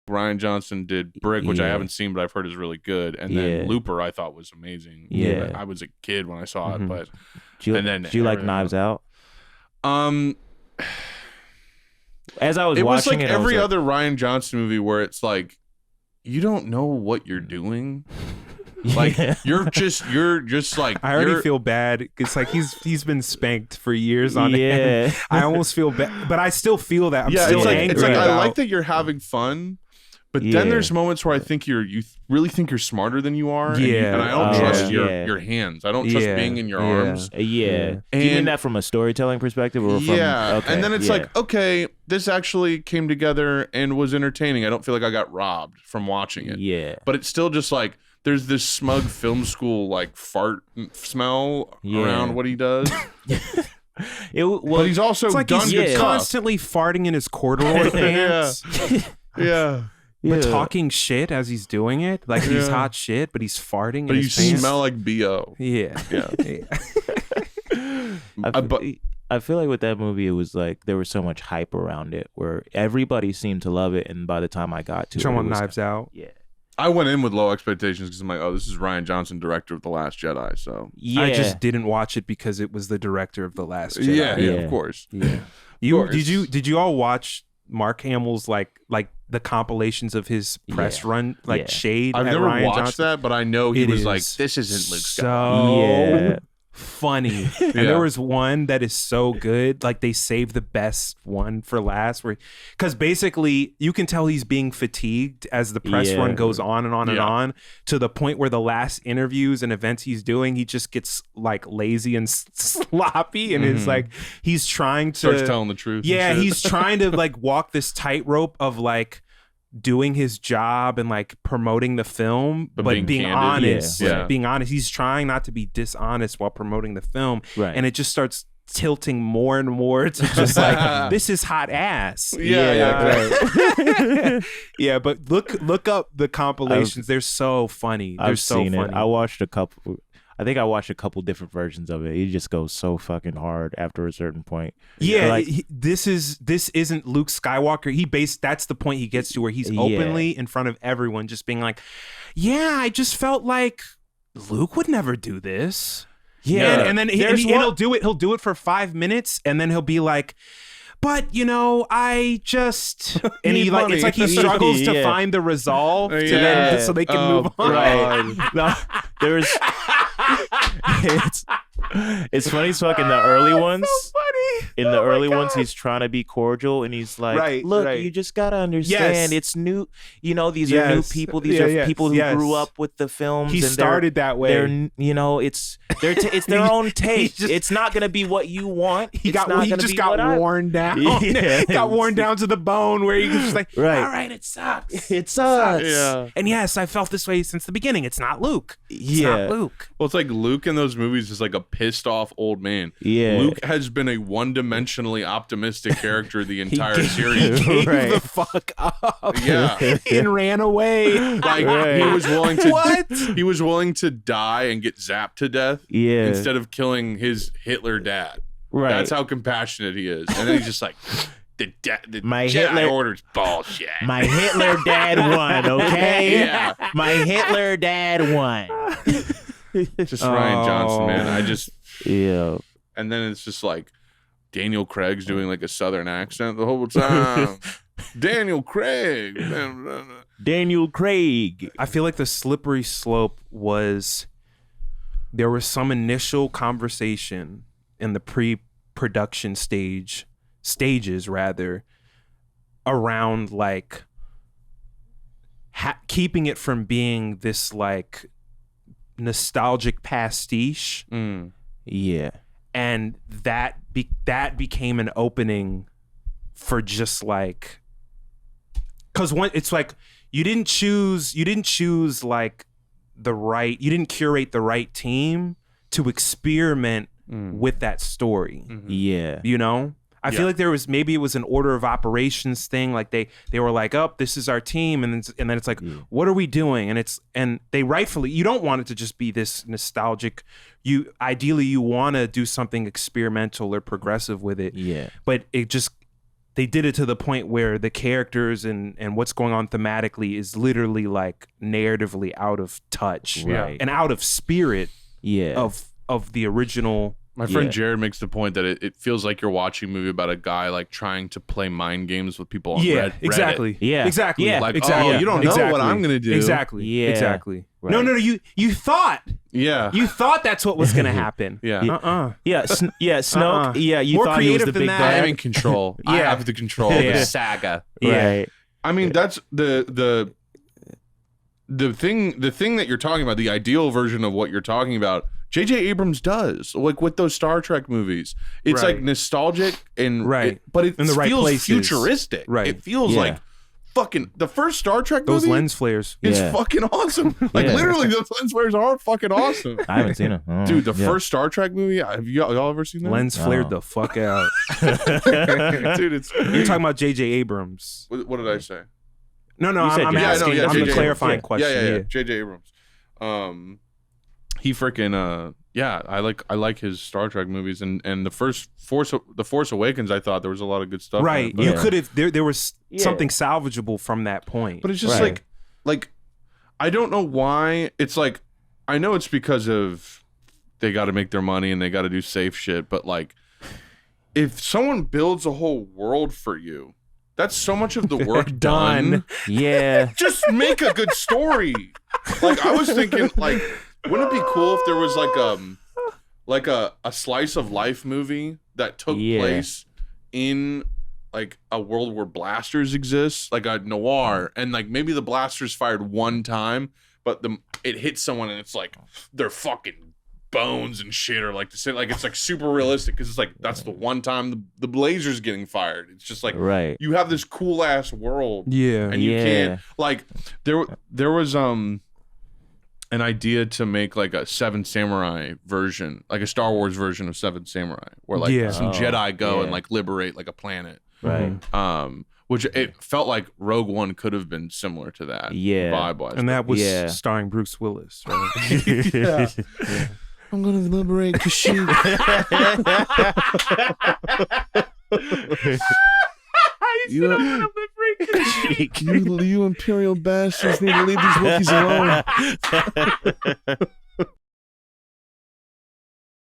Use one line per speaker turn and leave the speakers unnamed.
Rian Johnson did Brick, which I haven't seen, but I've heard is really good. And then Looper, I thought was amazing.
Yeah.
I was a kid when I saw it, but
do you like Knives Out? As I was
it was
watching
like every other Rian Johnson movie where it's like you don't know what you're doing. Like you're just like
I already feel bad. It's like he's been spanked for years on end. I almost feel bad, but I still feel that. I'm still angry.
It's like I like that you're having fun, but then there's moments where I think you really think you're smarter than you are.
Yeah,
and I don't trust your hands. I don't trust being in your arms.
Yeah. Do you mean that from a storytelling perspective, or from? Okay.
And then it's like, okay, this actually came together and was entertaining. I don't feel like I got robbed from watching it.
Yeah,
but it's still just like. There's this smug film school like fart smell around what he does.
But
he's also
it's like
done
he's
good stuff.
constantly farting in his corduroy pants.
Yeah.
But talking shit as he's doing it. Like he's hot shit, but he's farting in his pants.
But you smell like BO.
Yeah.
I feel like with that movie, it was like there was so much hype around it where everybody seemed to love it. And by the time I got to
it, Knives Out.
Yeah.
I went in with low expectations because I'm like, oh, this is Rian Johnson, director of The Last Jedi. So
I just didn't watch it because it was the director of The Last Jedi.
Yeah, of course.
Yeah. Did you all watch Mark Hamill's like the compilations of his press run shade?
I've never
Ryan
watched
Johnson?
that, but I know he was like, this isn't Luke Skywalker.
So funny. And there was one that is so good, like they saved the best one for last, where because basically you can tell he's being fatigued as the press run goes on and on and on, to the point where the last interviews and events he's doing, he just gets like lazy and sloppy, and it's like he's trying to
starts telling the truth.
He's trying to like walk this tightrope of like doing his job and like promoting the film, but being honest. Being honest. He's trying not to be dishonest while promoting the film.
Right.
And it just starts tilting more and more to just like, this is hot ass.
Right.
Yeah, but look up the compilations. They're so funny. They're so
seen
funny.
It. I think I watched a couple different versions of it. He just goes so fucking hard after a certain point.
Yeah,
like,
this isn't Luke Skywalker. That's the point he gets to, where he's openly in front of everyone just being like, yeah, I just felt like Luke would never do this. Yeah, and then he'll do it. He'll do it for 5 minutes, and then he'll be like, but I just and he like it's like he struggles to find the resolve to then, so they can move on.
Right. No, there's it's funny as fuck in the early ones.
So funny.
In the early ones, he's trying to be cordial, and he's like, "Look, you just gotta understand. It's new. These are new people. These are people who grew up with the films.
He
and
started that way.
It's their own take. It's not gonna be what you want.
He just got worn down. He got worn down to the bone, where he was just like, all right, it sucks.
It sucks.
Yeah.
And yes, I felt this way since the beginning. It's not Luke. It's not Luke.
Well, it's like Luke in those movies is like a pissed off old man.
Yeah.
Luke has been a one-dimensionally optimistic character the entire series.
He gave the fuck up.
Yeah.
And ran away.
Like he was willing to He was willing to die and get zapped to death instead of killing his Hitler dad.
Right.
That's how compassionate he is. And then he's just like,
my
Jedi
Hitler
order's bullshit.
My Hitler dad won, okay?
Yeah.
My Hitler dad won.
Just Rian Johnson, man. I just and then it's just like Daniel Craig's doing like a southern accent the whole time. Daniel Craig.
Daniel Craig.
I feel like the slippery slope was there was some initial conversation in the pre-production stages around like keeping it from being this like nostalgic pastiche.
Yeah.
And that became an opening for just like, because it's like you didn't choose like you didn't curate the right team to experiment with that story.
Yeah.
I feel like maybe it was an order of operations thing. Like they were like, oh, this is our team. And then it's like, what are we doing? And they rightfully, you don't want it to just be this nostalgic. Ideally you want to do something experimental or progressive with it.
Yeah.
But it just they did it to the point where the characters and what's going on thematically is literally like narratively out of touch,
right,
and out of spirit, of the original.
My friend Jared makes the point that it feels like you're watching a movie about a guy like trying to play mind games with people on Reddit.
Exactly.
Yeah,
exactly.
Yeah.
Like,
exactly.
oh, you don't know what I'm gonna do.
Exactly.
Yeah.
Exactly.
Right.
No. You thought.
Yeah.
You thought that's what was gonna happen.
Yeah.
Yeah. Snoke. Yeah. You
More
thought he was the
creative than
big
that.
bad.
I'm in control. I have the control of the saga.
Right.
I mean, that's the thing that you're talking about, the ideal version of what you're talking about. J.J. Abrams does, like with those Star Trek movies. It's like nostalgic and but it feels
places.
futuristic.
Right.
It feels like fucking the first Star Trek movie.
Those lens flares.
It's fucking awesome. Like literally, those lens flares are fucking awesome.
I haven't seen them.
Dude, the first Star Trek movie. Have y'all ever seen that?
Lens flared the fuck out.
Dude, it's
you're talking about J.J. Abrams.
What did I say?
No, I'm asking. I'm the clarifying question.
Yeah. J.J. Abrams. He freaking I like his Star Trek movies and the Force Awakens. I thought there was a lot of good stuff.
Right,
in it,
you could have. There was something salvageable from that point.
But it's just like I don't know why. It's like I know it's because of they got to make their money and they got to do safe shit. But like, if someone builds a whole world for you, that's so much of the work done.
Yeah,
just make a good story. Like I was thinking, like. Wouldn't it be cool if there was like a slice of life movie that took place in like a world where blasters exist, like a noir, and like maybe the blasters fired one time, but it hits someone and it's like their fucking bones and shit are like the same, like it's like super realistic because it's like that's the one time the laser's getting fired. It's just like you have this cool ass world, and you can't like there was an idea to make like a Seven Samurai version, like a Star Wars version of Seven Samurai, where like some Jedi go and like liberate like a planet.
Right.
Which it felt like Rogue One could have been similar to that. Vibe-wise.
And that was starring Bruce Willis. Right?
I'm gonna liberate Kashyyyk. You Imperial bastards need to leave these Wookiees alone.